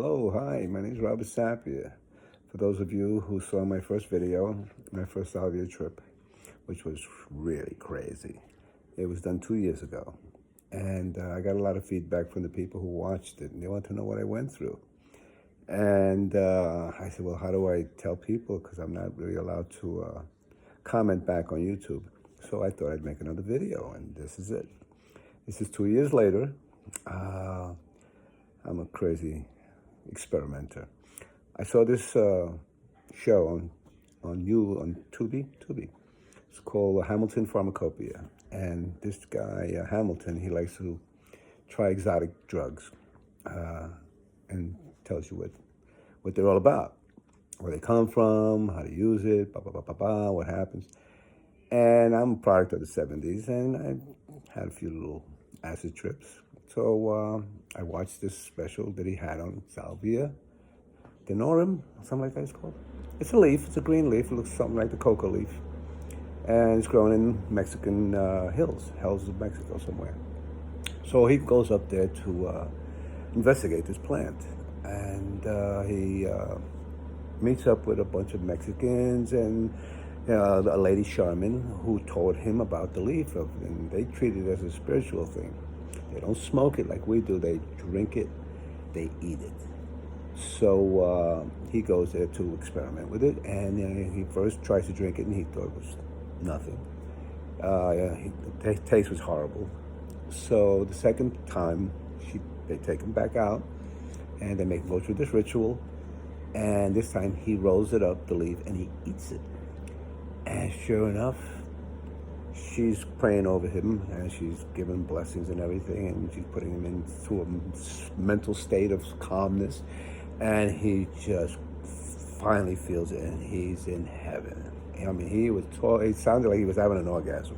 Hello, hi, my name is Robert Salvia. For those of you who saw my first video, my first Salvia trip, which was really crazy. It was done 2 years ago. And I got a lot of feedback from the people who watched it, and they want to know what I went through. And I said, well, how do I tell people? Because I'm not really allowed to comment back on YouTube. So I thought I'd make another video, and this is it. This is 2 years later. I'm a crazy experimenter. I saw this show on Tubi. It's called Hamilton Pharmacopoeia, and this guy Hamilton, he likes to try exotic drugs, and tells you what they're all about, where they come from, how to use it, what happens. And I'm a product of the '70s, and I had a few little acid trips. So I watched this special that he had on Salvia denorum, something like that it's called. It's a leaf, it's a green leaf, it looks something like the coca leaf. And it's grown in Mexican hills of Mexico somewhere. So he goes up there to investigate this plant. And he meets up with a bunch of Mexicans and a lady shaman who told him about the leaf, and they treat it as a spiritual thing. They don't smoke it like we do. They drink it, they eat it. So he goes there to experiment with it, and he first tries to drink it, and he thought it was nothing. The taste was horrible. So the second time, they take him back out, and they make him go through this ritual, and this time he rolls it up, the leaf, and he eats it. And sure enough, she's praying over him, and she's giving blessings and everything, and she's putting him into a mental state of calmness, and he just finally feels it, and he's in heaven. I mean, it sounded like he was having an orgasm.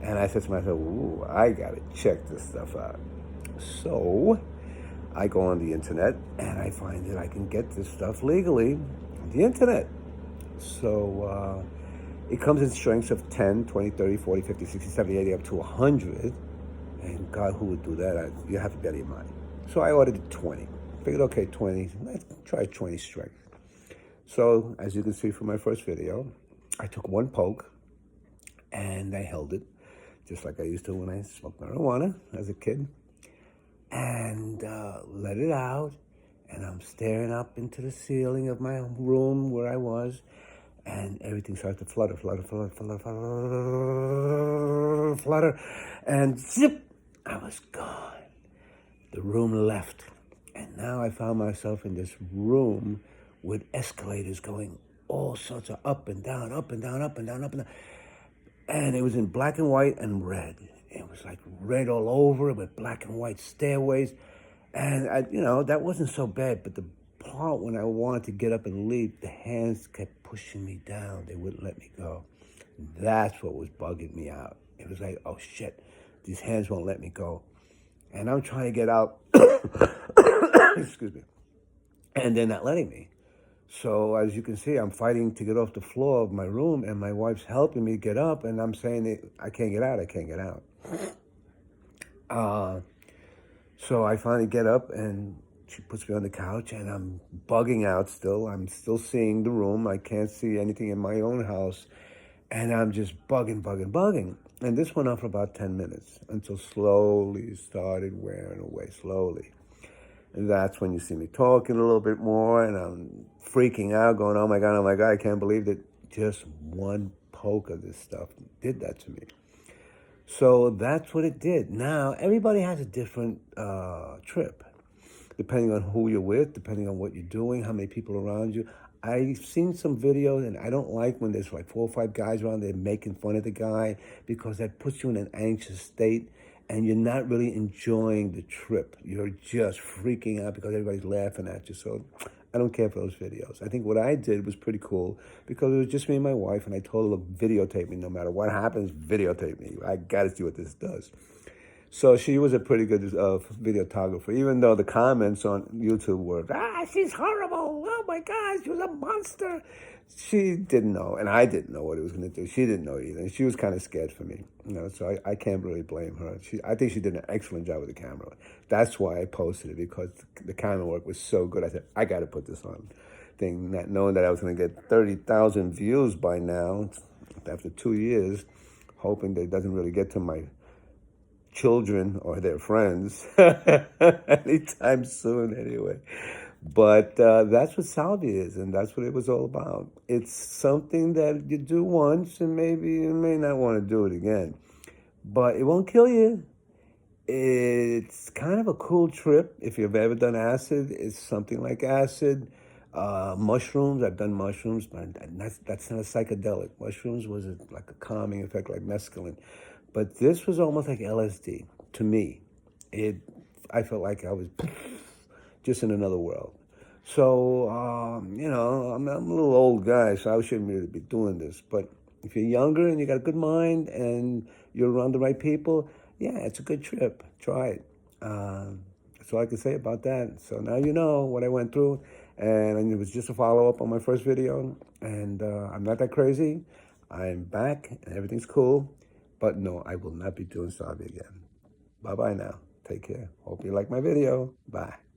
And I said to myself, ooh, I gotta check this stuff out. So I go on the internet, and I find that I can get this stuff legally on the internet. So it comes in strengths of 10, 20, 30, 40, 50, 60, 70, 80, up to 100. And God, who would do that? You have to bet your mind. So I ordered 20. Figured, okay, 20. Let's try 20 strength. So, as you can see from my first video, I took one poke, and I held it, just like I used to when I smoked marijuana as a kid, and let it out, and I'm staring up into the ceiling of my room where I was, and everything started to flutter, and zip, I was gone. The room left, and now I found myself in this room with escalators going all sorts of up and down, up and down, up and down, up and down. And it was in black and white and red. It was like red all over it with black and white stairways. And, that wasn't so bad, but the part when I wanted to get up and leave, the hands kept pushing me down. They wouldn't let me go. That's what was bugging me out. It was like, oh shit, these hands won't let me go. And I'm trying to get out, excuse me, and they're not letting me. So as you can see, I'm fighting to get off the floor of my room, and my wife's helping me get up, and I'm saying, I can't get out. So I finally get up, and she puts me on the couch, and I'm bugging out still. I'm still seeing the room. I can't see anything in my own house, and I'm just bugging. And this went on for about 10 minutes until slowly it started wearing away, slowly. And that's when you see me talking a little bit more, and I'm freaking out, going, oh my God, I can't believe that just one poke of this stuff did that to me. So that's what it did. Now, everybody has a different trip, depending on who you're with, depending on what you're doing, how many people are around you. I've seen some videos, and I don't like when there's like 4 or 5 guys around there making fun of the guy, because that puts you in an anxious state, and you're not really enjoying the trip. You're just freaking out because everybody's laughing at you. So I don't care for those videos. I think what I did was pretty cool, because it was just me and my wife, and I told her to videotape me. No matter what happens, videotape me. I got to see what this does. So she was a pretty good videographer, even though the comments on YouTube were, she's horrible. Oh my God, she was a monster. She didn't know, and I didn't know what it was going to do. She didn't know either. And she was kind of scared for me, so I can't really blame her. I think she did an excellent job with the camera. That's why I posted it, because the camera work was so good. I said, I got to put this on thing, not knowing that I was going to get 30,000 views by now after 2 years, hoping that it doesn't really get to my children or their friends anytime soon anyway. But that's what Salvia is, and that's what it was all about. It's something that you do once, and maybe you may not want to do it again, but it won't kill you. It's kind of a cool trip. If you've ever done acid, it's something like acid. Mushrooms, I've done mushrooms, but that's not a psychedelic. Mushrooms was like a calming effect, like mescaline. But this was almost like LSD to me. I felt like I was just in another world. So, I'm a little old guy, so I shouldn't really be doing this. But if you're younger and you got a good mind and you're around the right people, yeah, it's a good trip. Try it. That's all I can say about that. So now you know what I went through. And it was just a follow-up on my first video. And I'm not that crazy. I'm back and everything's cool. But no, I will not be doing Salvia again. Bye-bye now. Take care. Hope you like my video. Bye.